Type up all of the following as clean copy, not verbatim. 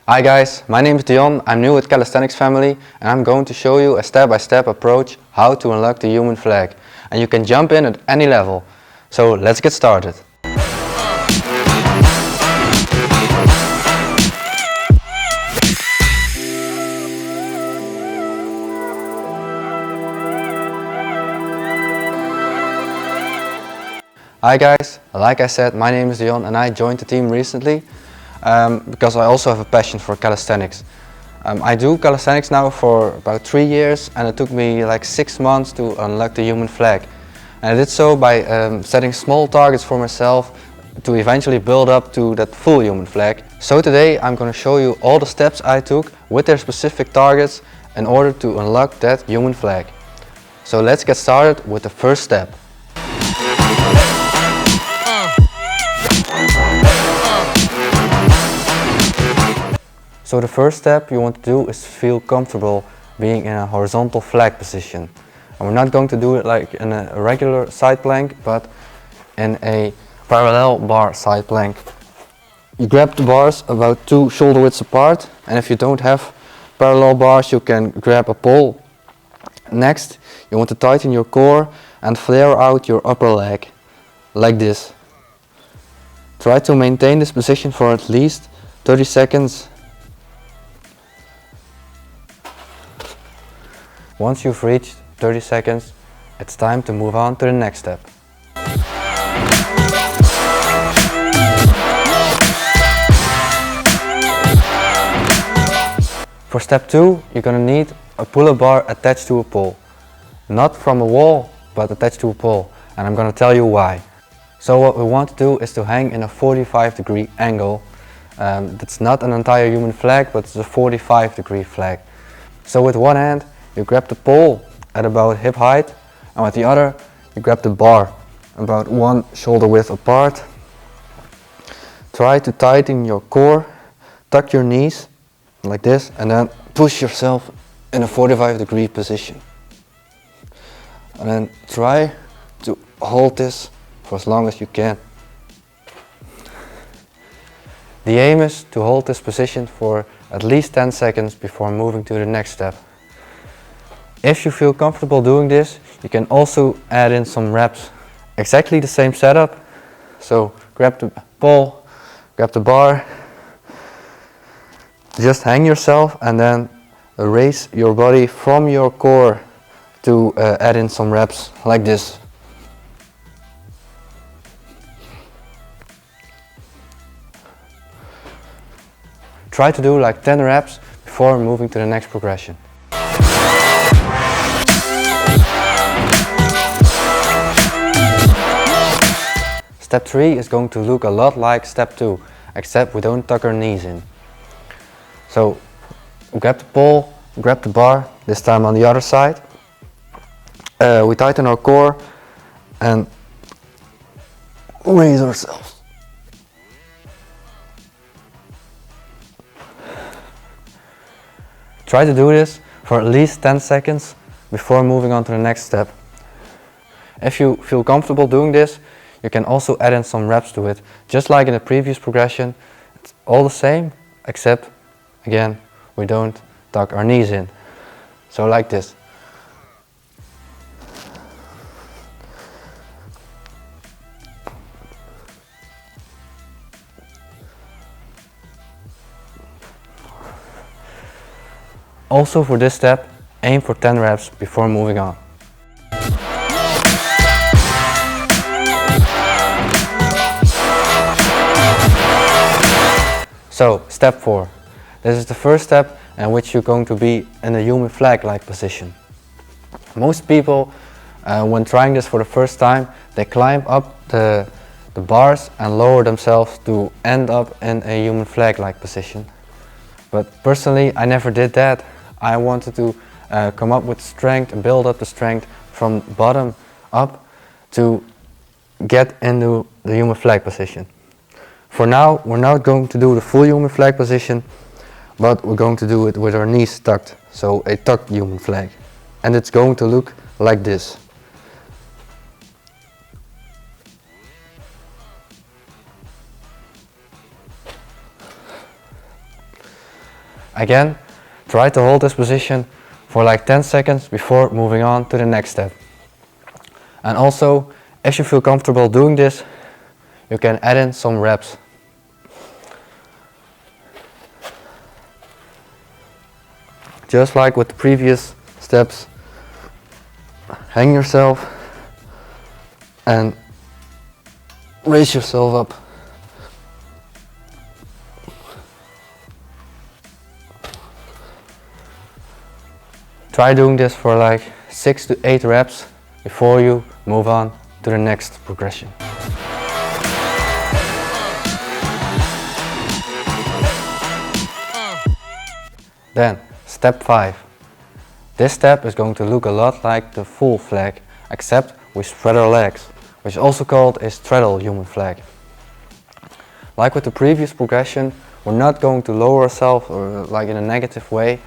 Hi guys, my name is Dion, I'm new with Calisthenics family and I'm going to show you a step-by-step approach how to unlock the human flag. And you can jump in at any level. So let's get started. Hi guys, like I said, my name is Dion and I joined the team recently because I also have a passion for calisthenics. I do calisthenics now for about 3 years and it took me like 6 months to unlock the human flag. And I did so by setting small targets for myself to eventually build up to that full human flag. So today I'm going to show you all the steps I took with their specific targets in order to unlock that human flag. So let's get started with the first step. So the first step you want to do is feel comfortable being in a horizontal flag position. And we're not going to do it like in a regular side plank, but in a parallel bar side plank. You grab the bars about 2 shoulder widths apart, and if you don't have parallel bars you can grab a pole. Next you want to tighten your core and flare out your upper leg, like this. Try to maintain this position for at least 30 seconds. Once you've reached 30 seconds, it's time to move on to the next step. For step 2, you're gonna need a pull-up bar attached to a pole. Not from a wall, but attached to a pole. And I'm gonna tell you why. So what we want to do is to hang in a 45-degree angle. That's not an entire human flag, but it's a 45-degree flag. So with one hand, you grab the pole at about hip height, and with the other you grab the bar about 1 shoulder width apart. Try to tighten your core, tuck your knees like this, and then push yourself in a 45-degree position. And then try to hold this for as long as you can. The aim is to hold this position for at least 10 seconds before moving to the next step. If you feel comfortable doing this, you can also add in some reps. Exactly the same setup. So grab the pole, grab the bar, just hang yourself and then raise your body from your core to add in some reps like this. Try to do like 10 reps before moving to the next progression. Step 3 is going to look a lot like step 2, except we don't tuck our knees in. So grab the pole, grab the bar, this time on the other side. We tighten our core and raise ourselves. Try to do this for at least 10 seconds before moving on to the next step. If you feel comfortable doing this, you can also add in some reps to it. Just like in the previous progression, it's all the same, except again, we don't tuck our knees in. So like this. Also for this step, aim for 10 reps before moving on. So, step 4. This is the first step in which you're going to be in a human flag-like position. Most people, when trying this for the first time, they climb up the bars and lower themselves to end up in a human flag-like position. But personally, I never did that. I wanted to come up with strength and build up the strength from bottom up to get into the human flag position. For now, we're not going to do the full human flag position, but we're going to do it with our knees tucked, so a tucked human flag. And it's going to look like this. Again, try to hold this position for like 10 seconds before moving on to the next step. And also, if you feel comfortable doing this, you can add in some reps. Just like with the previous steps, hang yourself and raise yourself up. Try doing this for like 6 to 8 reps before you move on to the next progression. Then, step 5. This step is going to look a lot like the full flag, except we spread our legs, which is also called a straddle human flag. Like with the previous progression, we're not going to lower ourselves or like in a negative way,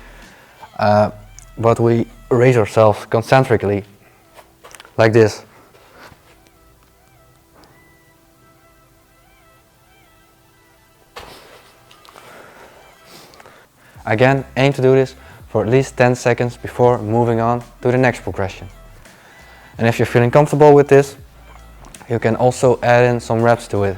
but we raise ourselves concentrically, like this. Again, aim to do this for at least 10 seconds before moving on to the next progression. And if you're feeling comfortable with this, you can also add in some reps to it.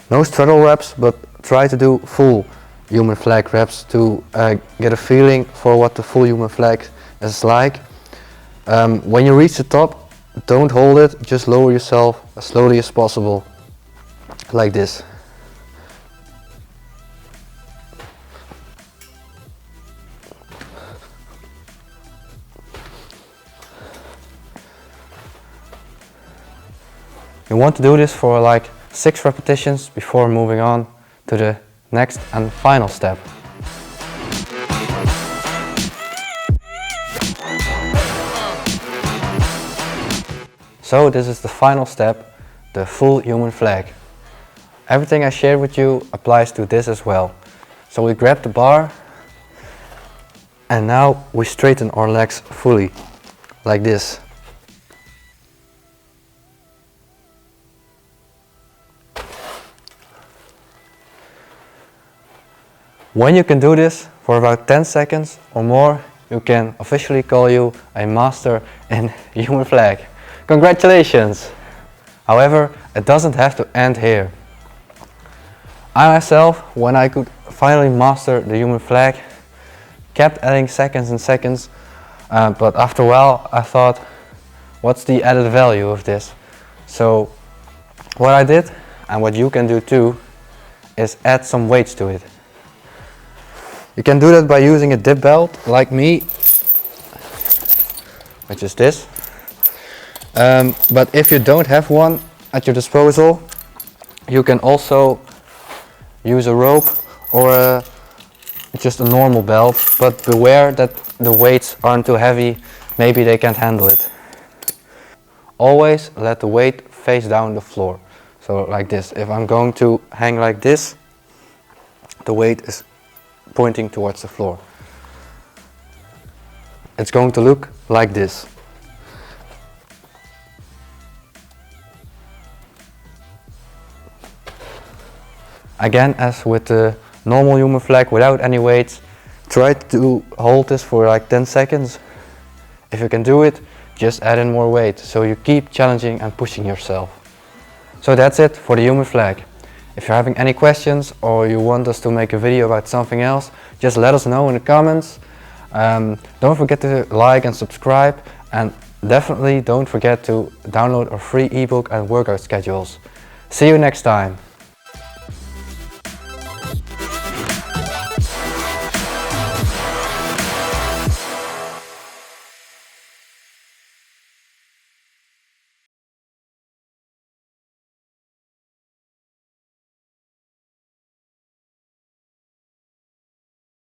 No straddle reps, but try to do full human flag reps to get a feeling for what the full human flag is like. When you reach the top, don't hold it, just lower yourself as slowly as possible, like this. You want to do this for like 6 repetitions before moving on to the next and final step. So this is the final step, the full human flag. Everything I shared with you applies to this as well. So we grab the bar and now we straighten our legs fully, like this. When you can do this for about 10 seconds or more, you can officially call you a master in human flag. Congratulations! However, it doesn't have to end here. I myself, when I could finally master the human flag, kept adding seconds and seconds, but after a while I thought, what's the added value of this? So what I did, and what you can do too, is add some weights to it. You can do that by using a dip belt like me, which is this. But if you don't have one at your disposal, you can also use a rope or just a normal belt, but beware that the weights aren't too heavy, maybe they can't handle it. Always let the weight face down the floor, so like this. If I'm going to hang like this, the weight is pointing towards the floor. It's going to look like this. Again, as with the normal human flag without any weights, try to hold this for like 10 seconds. If you can do it, just add in more weight, so you keep challenging and pushing yourself. So that's it for the human flag. If you're having any questions or you want us to make a video about something else, just let us know in the comments. Don't forget to like and subscribe, and definitely don't forget to download our free ebook and workout schedules. See you next time.